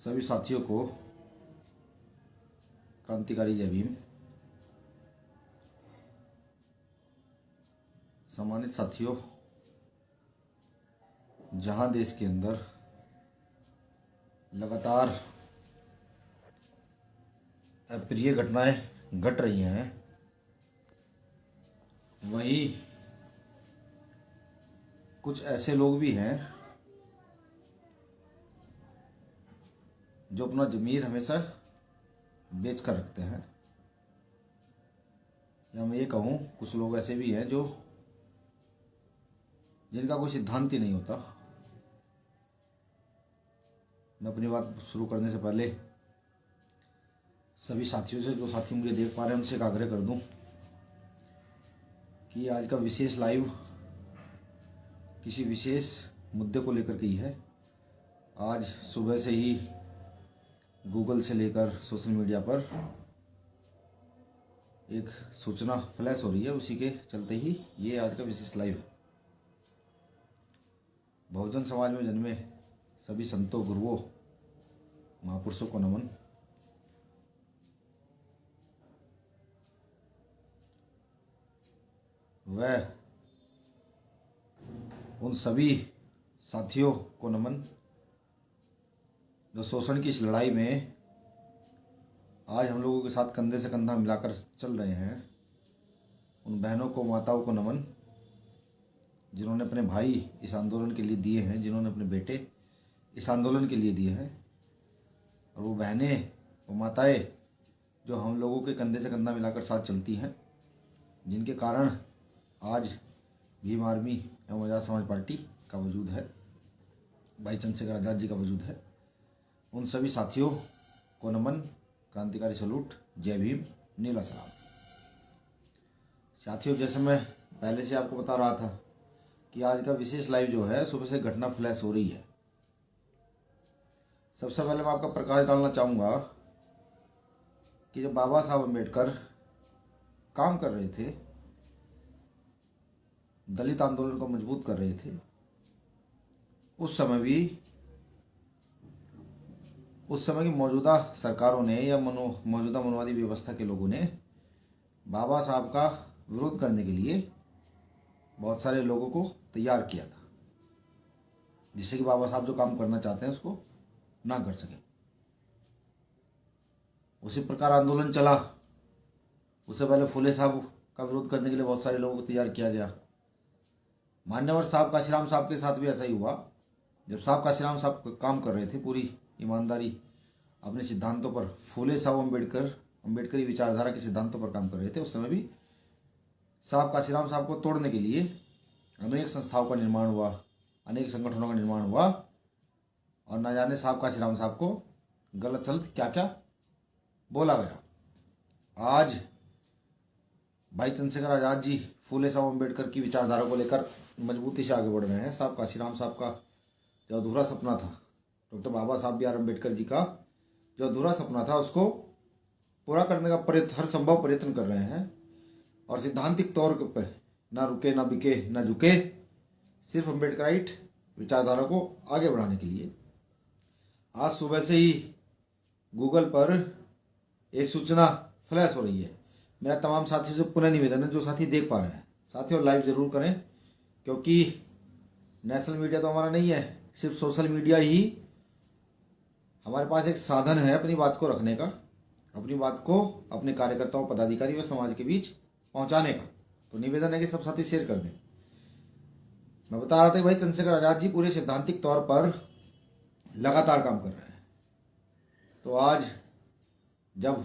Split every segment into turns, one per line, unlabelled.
सभी साथियों को क्रांतिकारी जय भीम। सम्मानित साथियों, जहां देश के अंदर लगातार अप्रिय घटनाएं घट रही हैं, वहीं कुछ ऐसे लोग भी हैं जो अपना ज़मीर हमेशा बेच कर रखते हैं। या मैं ये कहूँ, कुछ लोग ऐसे भी हैं जो जिनका कोई सिद्धांत ही नहीं होता। मैं अपनी बात शुरू करने से पहले सभी साथियों से, जो साथी मुझे देख पा रहे हैं, उनसे एक आग्रह कर दूं कि आज का विशेष लाइव किसी विशेष मुद्दे को लेकर के ही है। आज सुबह से ही गूगल से लेकर सोशल मीडिया पर एक सूचना फ्लैश हो रही है, उसी के चलते ही ये आज का विशेष लाइव है। बहुजन समाज में जन्मे सभी संतों, गुरुओं, महापुरुषों को नमन। वह उन सभी साथियों को नमन जो शोषण की इस लड़ाई में आज हम लोगों के साथ कंधे से कंधा मिलाकर चल रहे हैं। उन बहनों को, माताओं को नमन जिन्होंने अपने भाई इस आंदोलन के लिए दिए हैं, जिन्होंने अपने बेटे इस आंदोलन के लिए दिए हैं। और वो बहनें, वो माताएं जो हम लोगों के कंधे से कंधा मिलाकर साथ चलती हैं, जिनके कारण आज भीम आर्मी एवं आज़ाद समाज पार्टी का वजूद है, भाई चंद्रशेखर आज़ाद जी का वजूद है। उन सभी साथियों को नमन, क्रांतिकारी सलूट, जय भीम, नीला सलाम। साथियों, जैसे मैं पहले से आपको बता रहा था कि आज का विशेष लाइव जो है, सुबह से घटना फ्लैश हो रही है। सबसे पहले मैं आपका प्रकाश डालना चाहूँगा कि जब बाबा साहब अम्बेडकर काम कर रहे थे, दलित आंदोलन को मजबूत कर रहे थे, उस समय की मौजूदा सरकारों ने या मौजूदा मनवादी व्यवस्था के लोगों ने बाबा साहब का विरोध करने के लिए बहुत सारे लोगों को तैयार किया था, जिससे कि बाबा साहब जो काम करना चाहते हैं उसको ना कर सके। उसी प्रकार आंदोलन चला। उससे पहले फुले साहब का विरोध करने के लिए बहुत सारे लोगों को तैयार किया गया। मान्यवर साहब, काशीराम साहब के साथ भी ऐसा ही हुआ। जब साहब काशीराम साहब काम कर रहे थे पूरी ईमानदारी अपने सिद्धांतों पर, फुले साहब अम्बेडकरी विचारधारा के सिद्धांतों पर काम कर रहे थे, उस समय भी साहब काशीराम साहब को तोड़ने के लिए अनेक संस्थाओं का निर्माण हुआ, अनेक संगठनों का निर्माण हुआ। और न जाने साहब काशीराम साहब को गलत सलत क्या क्या बोला गया। आज भाई चंद्रशेखर आज़ाद जी फुले साहब अम्बेडकर की विचारधारा को लेकर मजबूती से आगे बढ़ रहे हैं। साहब काशीराम साहब का जो अधूरा सपना था, डॉक्टर बाबा साहब बी आर अम्बेडकर जी का जो अधूरा सपना था, उसको पूरा करने का हर संभव प्रयत्न कर रहे हैं। और सिद्धांतिक तौर पर ना रुके, ना बिके, ना झुके, सिर्फ अम्बेडकराइट विचारधारा को आगे बढ़ाने के लिए आज सुबह से ही गूगल पर एक सूचना फ्लैश हो रही है। मेरा तमाम साथी से पुनः निवेदन है, जो साथी देख पा रहे हैं, साथियों लाइव ज़रूर करें, क्योंकि नेशनल मीडिया तो हमारा नहीं है, सिर्फ सोशल मीडिया ही हमारे पास एक साधन है अपनी बात को रखने का, अपनी बात को अपने कार्यकर्ताओं, पदाधिकारी और समाज के बीच पहुंचाने का। तो निवेदन है कि सब साथी शेयर कर दें। मैं बता रहा था कि भाई चंद्रशेखर आज़ाद जी पूरे सिद्धांतिक तौर पर लगातार काम कर रहे हैं। तो आज जब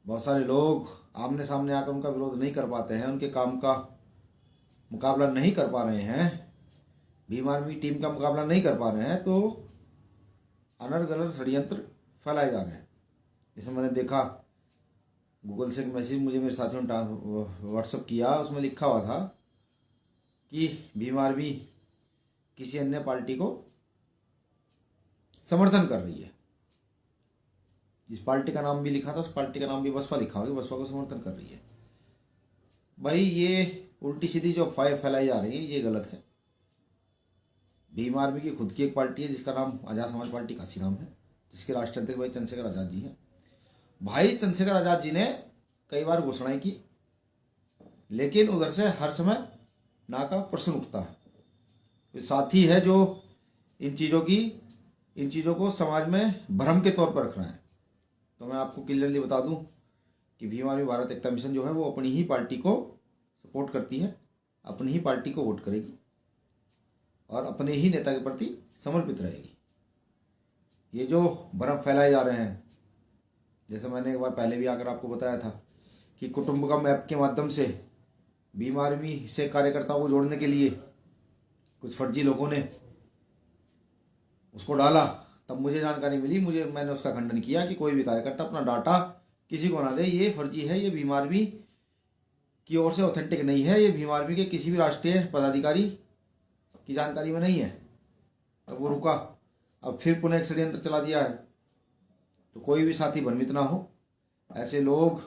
बहुत सारे लोग आमने सामने आकर उनका विरोध नहीं कर पाते हैं, उनके काम का मुकाबला नहीं कर पा रहे हैं, भीम आर्मी टीम का मुकाबला नहीं कर पा रहे हैं, तो अनर्गल षड्यंत्र फैलाए जा रहे हैं। इसमें मैंने देखा, गूगल से एक मैसेज मुझे मेरे साथियों ने व्हाट्सअप किया, उसमें लिखा हुआ था कि भीम आर्मी किसी अन्य पार्टी को समर्थन कर रही है। जिस पार्टी का नाम भी लिखा था, उस पार्टी का नाम भी बसपा लिखा होगा, बसपा को समर्थन कर रही है। भाई ये उल्टी सीधी जो अफवाहें फैलाई जा रही है, ये गलत है। भीम आर्मी की खुद की एक पार्टी है जिसका नाम आज़ाद समाज पार्टी काशीराम है, जिसके राष्ट्रीय अध्यक्ष भाई चंद्रशेखर आज़ाद जी हैं। भाई चंद्रशेखर आज़ाद जी ने कई बार घोषणाएं की, लेकिन उधर से हर समय ना का प्रश्न उठता है। तो साथी है जो इन चीज़ों को समाज में भ्रम के तौर पर रख रहा है। तो मैं आपको क्लियरली बता दूं कि भीम आर्मी भारत एकता मिशन जो है वो अपनी ही पार्टी को सपोर्ट करती है, अपनी ही पार्टी को वोट करेगी और अपने ही नेता के प्रति समर्पित रहेगी। ये जो भ्रम फैलाए जा रहे हैं, जैसे मैंने एक बार पहले भी आकर आपको बताया था कि कुटुंबकम ऐप के माध्यम से भीम आर्मी से कार्यकर्ताओं को जोड़ने के लिए कुछ फर्जी लोगों ने उसको डाला, तब मुझे जानकारी मिली, मैंने उसका खंडन किया कि कोई भी कार्यकर्ता अपना डाटा किसी को ना दे, ये फर्जी है, ये भीम आर्मी की ओर से ऑथेंटिक नहीं है, ये भीम आर्मी के किसी भी राष्ट्रीय पदाधिकारी की जानकारी में नहीं है। तो वो रुका, अब फिर पुनः एक षड्यंत्र चला दिया है। तो कोई भी साथी भ्रमित ना हो। ऐसे लोग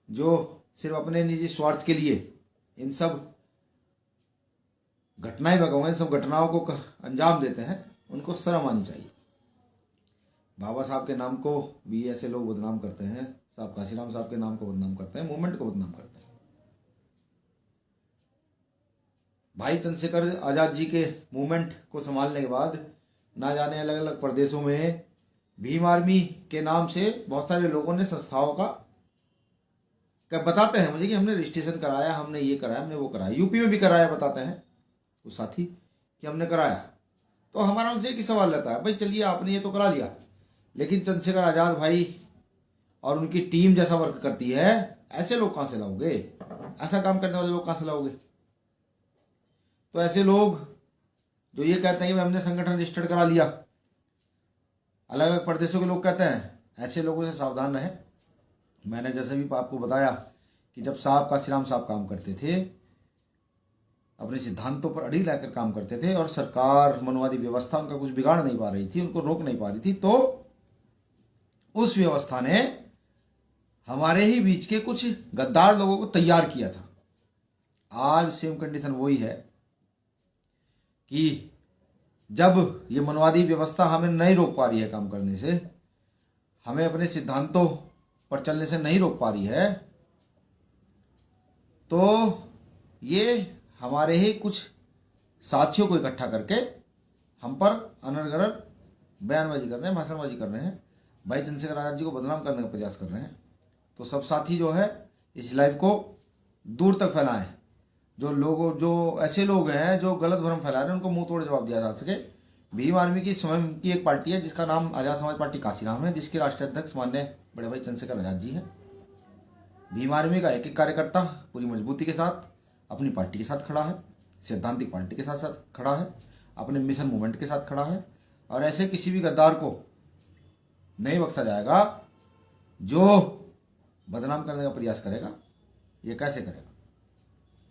जो सिर्फ अपने निजी स्वार्थ के लिए इन सब घटनाएं भगवान सब घटनाओं को अंजाम देते हैं, उनको शर्म आनी चाहिए। बाबा साहब के नाम को भी ऐसे लोग बदनाम करते हैं, साहब काशीराम साहब के नाम को बदनाम करते हैं, मूवमेंट को बदनाम करते हैं। भाई चंद्रशेखर आज़ाद जी के मूवमेंट को संभालने के बाद ना जाने अलग अलग प्रदेशों में भीम आर्मी के नाम से बहुत सारे लोगों ने संस्थाओं का बताते हैं मुझे कि हमने रजिस्ट्रेशन कराया, हमने ये कराया, हमने वो कराया, यूपी में भी कराया, बताते हैं वो साथी कि हमने कराया। तो हमारा उनसे एक ही सवाल रहता है, भाई चलिए आपने ये तो करा लिया, लेकिन चंद्रशेखर आज़ाद भाई और उनकी टीम जैसा वर्क करती है, ऐसे लोग कहाँ से लाओगे? ऐसा काम करने वाले लोग कहाँ से लाओगे? तो ऐसे लोग जो ये कहते हैं कि हमने संगठन रजिस्टर्ड करा लिया, अलग अलग प्रदेशों के लोग कहते हैं, ऐसे लोगों से सावधान रहें। मैंने जैसे भी आपको बताया कि जब साहब काशीराम साहब काम करते थे, अपने सिद्धांतों पर अड़ी रहकर काम करते थे और सरकार मनवादी व्यवस्था उनका कुछ बिगाड़ नहीं पा रही थी, उनको रोक नहीं पा रही थी, तो उस व्यवस्था ने हमारे ही बीच के कुछ गद्दार लोगों को तैयार किया था। आज सेम कंडीशन वही है कि जब ये मनवादी व्यवस्था हमें नहीं रोक पा रही है काम करने से, हमें अपने सिद्धांतों पर चलने से नहीं रोक पा रही है, तो ये हमारे ही कुछ साथियों को इकट्ठा करके हम पर अनर्गल बयानबाजी कर रहे हैं, भाषणबाजी कर रहे हैं, भाई चंद्रशेखर आज़ाद जी को बदनाम करने का प्रयास कर रहे हैं। तो सब साथी जो है इस लाइव को दूर तक फैलाएं। जो ऐसे लोग हैं जो गलत भ्रम फैला रहे हैं, उनको मुंह तोड़ जवाब दिया जा सके। भीम आर्मी की स्वयं की एक पार्टी है जिसका नाम आज़ाद समाज पार्टी काशीराम है, जिसके राष्ट्रीय अध्यक्ष माननीय बड़े भाई चंद्रशेखर आज़ाद जी हैं। भीम आर्मी का एक एक कार्यकर्ता पूरी मजबूती के साथ अपनी पार्टी के साथ खड़ा है, सैद्धांतिक पार्टी के साथ साथ खड़ा है, अपने मिशन मूवमेंट के साथ खड़ा है, और ऐसे किसी भी गद्दार को नहीं बख्शा जाएगा जो बदनाम करने का प्रयास करेगा। ये कैसे करेगा?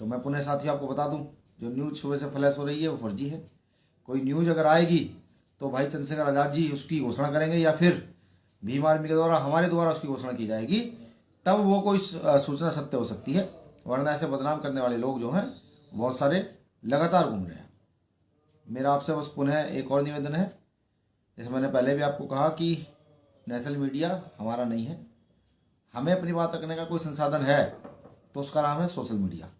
तो मैं पुनः साथियों आपको बता दूं, जो न्यूज़ सुबह से फ्लैश हो रही है वो फर्जी है। कोई न्यूज़ अगर आएगी तो भाई चंद्रशेखर आज़ाद जी उसकी घोषणा करेंगे या फिर भीम आर्मी के द्वारा हमारे द्वारा उसकी घोषणा की जाएगी, तब वो कोई सूचना सत्य हो सकती है। वरना ऐसे बदनाम करने वाले लोग जो हैं बहुत सारे लगातार घूम रहे हैं। मेरा आपसे बस पुनः एक और निवेदन है, जैसे मैंने पहले भी आपको कहा कि नेशनल मीडिया हमारा नहीं है, हमें अपनी बात रखने का कोई संसाधन है तो उसका नाम है सोशल मीडिया।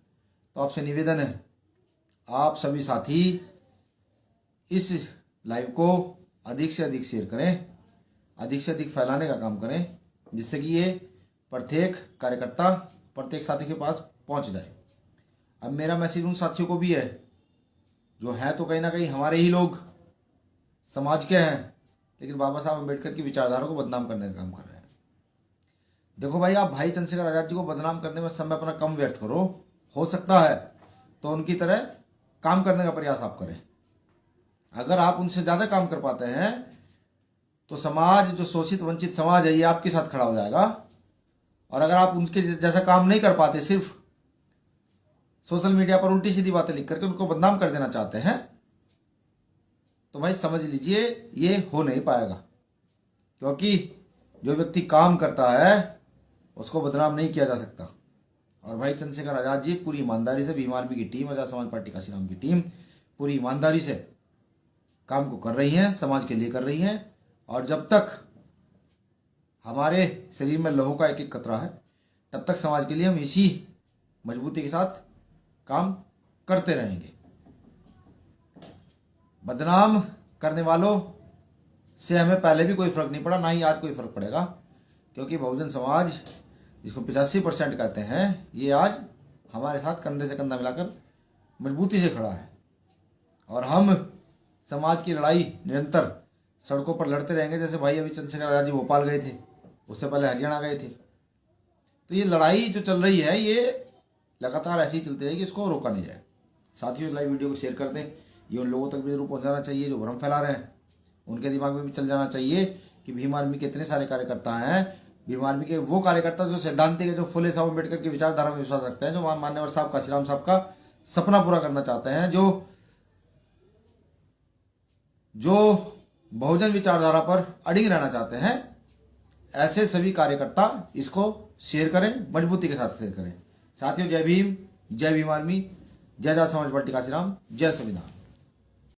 तो आपसे निवेदन है, आप सभी साथी इस लाइव को अधिक से अधिक शेयर करें, अधिक से अधिक फैलाने का काम करें, जिससे कि ये प्रत्येक कार्यकर्ता, प्रत्येक साथी के पास पहुंच जाए। अब मेरा मैसेज उन साथियों को भी है जो हैं तो कहीं ना कहीं हमारे ही लोग, समाज के हैं, लेकिन बाबा साहब अम्बेडकर की विचारधारा को बदनाम करने का काम कर रहे हैं। देखो भाई, आप भाई चंद्रशेखर आज़ाद जी को बदनाम करने में समय अपना कम व्यर्थ करो। हो सकता है तो उनकी तरह काम करने का प्रयास आप करें। अगर आप उनसे ज़्यादा काम कर पाते हैं तो समाज, जो शोषित वंचित समाज है, ये आपके साथ खड़ा हो जाएगा। और अगर आप उनके जैसा काम नहीं कर पाते, सिर्फ सोशल मीडिया पर उल्टी सीधी बातें लिख करके उनको बदनाम कर देना चाहते हैं, तो भाई समझ लीजिए ये हो नहीं पाएगा। क्योंकि जो व्यक्ति काम करता है उसको बदनाम नहीं किया जा सकता। और भाई चंद्रशेखर आज़ाद जी पूरी ईमानदारी से भीम आर्मी की टीम, आज़ाद समाज पार्टी काशीराम की टीम पूरी ईमानदारी से काम को कर रही हैं, समाज के लिए कर रही हैं। और जब तक हमारे शरीर में लहू का एक एक कतरा है तब तक समाज के लिए हम इसी मजबूती के साथ काम करते रहेंगे। बदनाम करने वालों से हमें पहले भी कोई फर्क नहीं पड़ा, ना ही आज कोई फर्क पड़ेगा, क्योंकि बहुजन समाज जिसको 85% कहते हैं, ये आज हमारे साथ कंधे से कंधा मिलाकर मजबूती से खड़ा है। और हम समाज की लड़ाई निरंतर सड़कों पर लड़ते रहेंगे। जैसे भाई अभी चंद्रशेखर आजाद जी भोपाल गए थे, उससे पहले हरियाणा गए थे। तो ये लड़ाई जो चल रही है ये लगातार ऐसे ही चलती रहेगी, इसको रोका नहीं जाए। साथियों, लाइव वीडियो को शेयर कर दें, ये उन लोगों तक भी जरूर पहुंचाना चाहिए जो भ्रम फैला रहे हैं। उनके दिमाग में भी चल जाना चाहिए कि भीम आर्मी के इतने सारे कार्यकर्ता हैं। भीम आर्मी के वो कार्यकर्ता जो सैद्धांतिक है, जो फुले साहब अम्बेडकर की विचारधारा में विश्वास रखते हैं, जो मान्यवर साहब काशीराम साहब का सपना पूरा करना चाहते हैं, जो बहुजन विचारधारा पर अडिग रहना चाहते हैं, ऐसे सभी कार्यकर्ता इसको शेयर करें, मजबूती के साथ शेयर करें। साथियों, जय भीम, जय भीम आर्मी, जय समाज पार्टी काशीराम, जय संविधान।